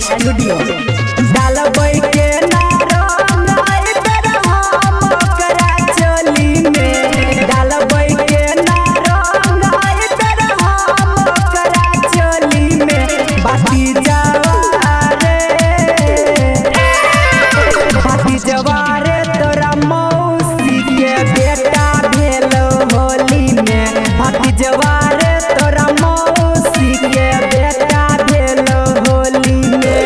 Studio डालबै के नारंगाई तेरा हम ओकरा चोली में डालबै के नारंगाई तेरा हम ओकरा चोली में बाती जवारे तोरा मौसी के बेटा भेलो होली में बाती जवारे तोरा मौसी के बेटा भेलो होली में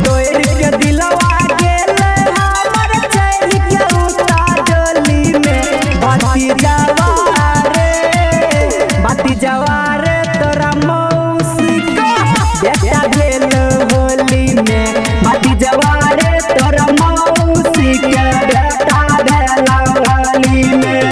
तोड़ के दिलवा गेल हमर चल के उतार डोली में बाती जवारे तोरा मौसी के बेटा भेलो होली में बाती जवारे तोरा मौसी के बेटा भेलो होली में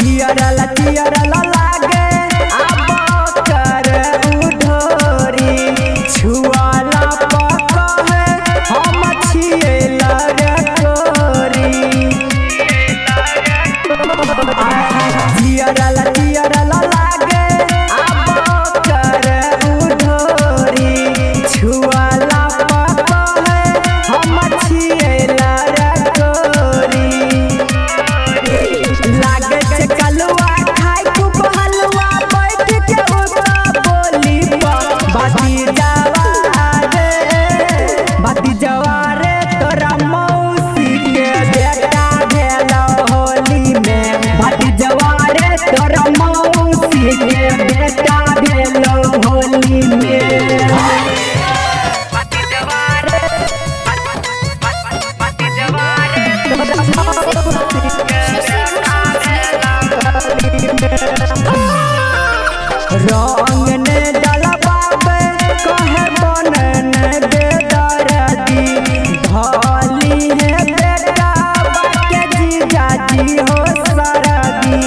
चियरला लागे अब कर उधोरी छुआला पकहे हम छिए लगे तोरी चियरला लागे अब कर उधोरी छुआला पकहे हम छिए लगे तोरी लागे छे कलुआ खाई खूब हलवा बैठ के उता बोली बाती जवारे तोरा मौसी के बेटा भेलो होली में बाती जवारे तोरा मौसी के बेटा भेलो होली में रंग ने डलबाबे कहे बनन दे दरदी धली है बेटा बाके जीजा जी हो सरदी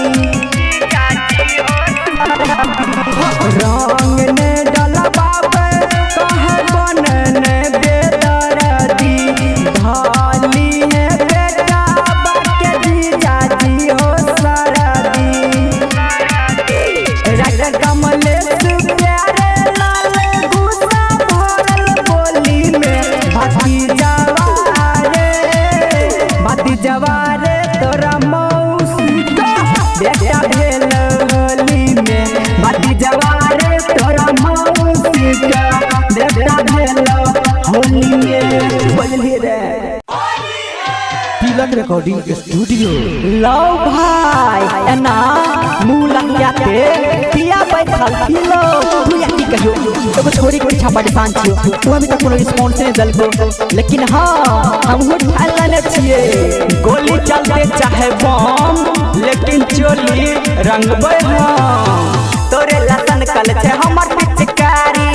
रंग ने डलबाबे कहे बनन दे दरदी धली है बेटा बाके जीजा जी हो सरदी राइटर कमलेश प्यारे लाल गुस्सा भरल बोली में बाती जवारे तोरा मौसी के बेटा भेलो होली में बाती जवारे तोरा मौसी के बेटा भेलो होली में बोलिए रे तिलक रिकॉर्डिंग स्टूडियो लो भाई एना मुंह लग जाते पिया बैठल पिलो तू या की कहियो एगो छोरी के पीछा परेशान छियो तू अभी तक कोनो रिस्पांस नहीं दलको लेकिन हां हम हो ठालने छिए गोली चलते चाहे बम लेकिन चोली रंगबै हम तोरे लसन कल छे हमर पिचकारी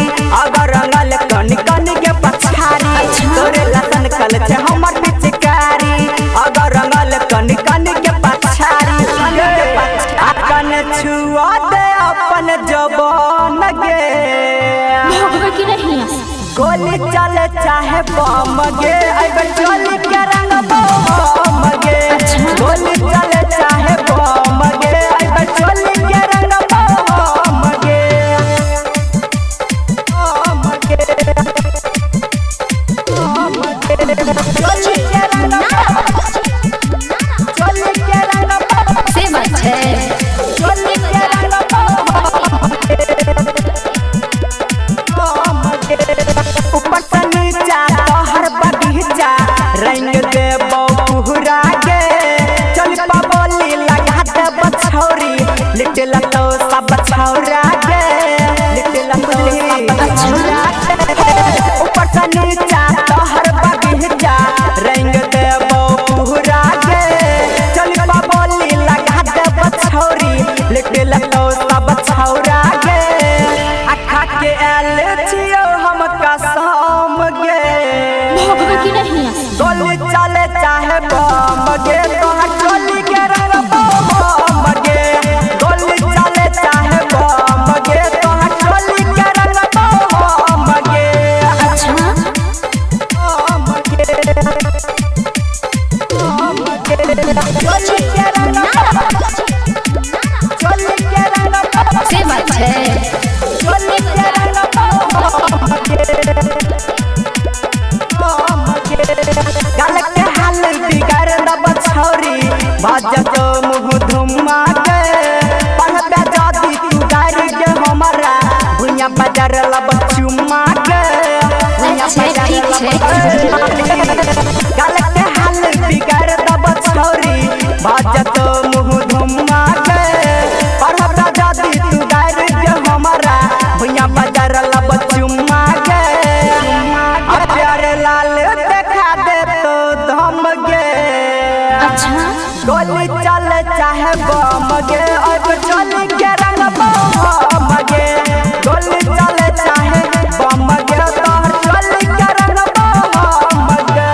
अगर रंगल कन कन के पछारी तोरे लसन कल छे हमर पिचकारी अगर रंगल कन कन के पछारी अपन छुआ दे अपन जवान गे भगवे की नहीं गोली चले चाहे बम गे अगर चोली के रंग बम गे गोली चले चाहे बम गे अगर चोली के रंग बम गे चोली के रंग से बात है चोली के रंग ऊपर से नीचा तोहर बगीचा रंग दे बहुरा गे चल पबोली लगा दे बछौरी लिटिल तो सब छौरा गे लिटिल बछौरा ऊपर से नीचा तोहर बगीचा रंग दे बहुरा गे चल पबोली लगा दे बछौरी लिटिल तो सब छौरा गे अखा के आल छियो हम कसम गे भगवे की नहीं गोली चले चाहे बम गे तोहर चोली के रंग बम गे गोली चले चाहे बम से बात है गलत के हाल बिगाड़ दब छौरी बाजत मुँह धुमा के पहबे जाती तू गाड़ी के हमारा भुइया बाजार लब चुमा के गलत के हाल बिगाड़ दब छौरी बाजत मुँह धुमा के पहबे जाती तू गाड़ी के हमारा भुइया बाजार लब चुमा के प्यारे लाल देखा दे तो धम गे अच्छा गोली चल चाहे बम गे अब चल के रंग बम गे गोली चल चाहे बम गे तोहर चल के रंग बम गे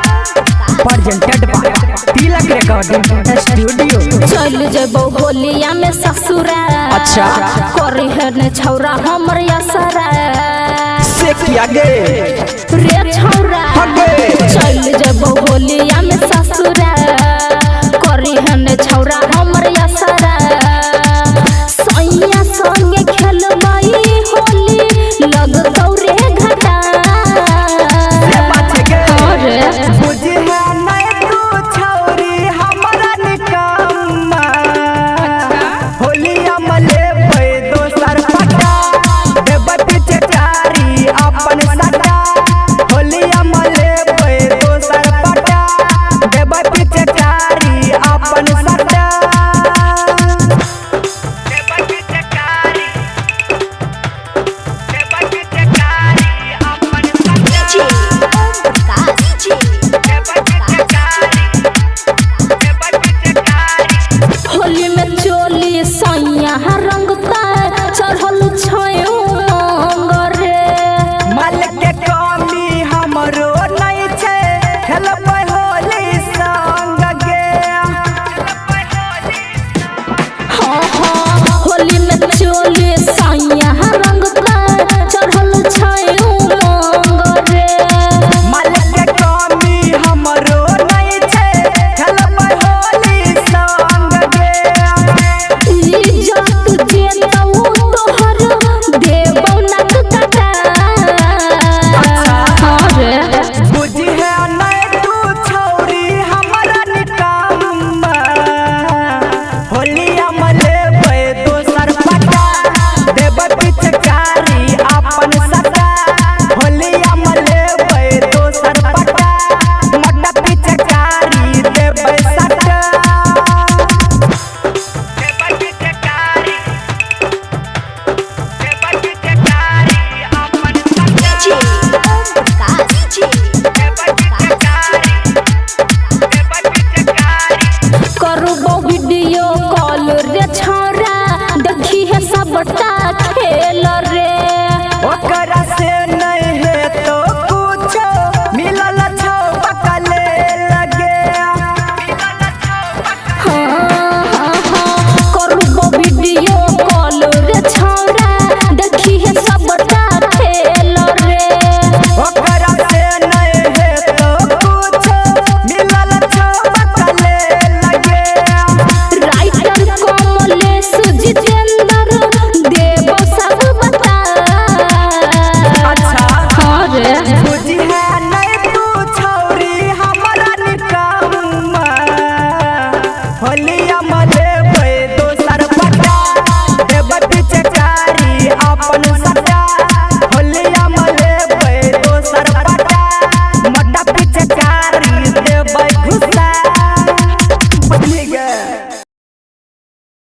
प्रेजेंटेड बाय तिलक रिकॉर्डिंग स्टूडियो। चल जेबो होलिया में ससुरा अच्छा करी है ने छौरा हमर असरा से किया गे रे छौरा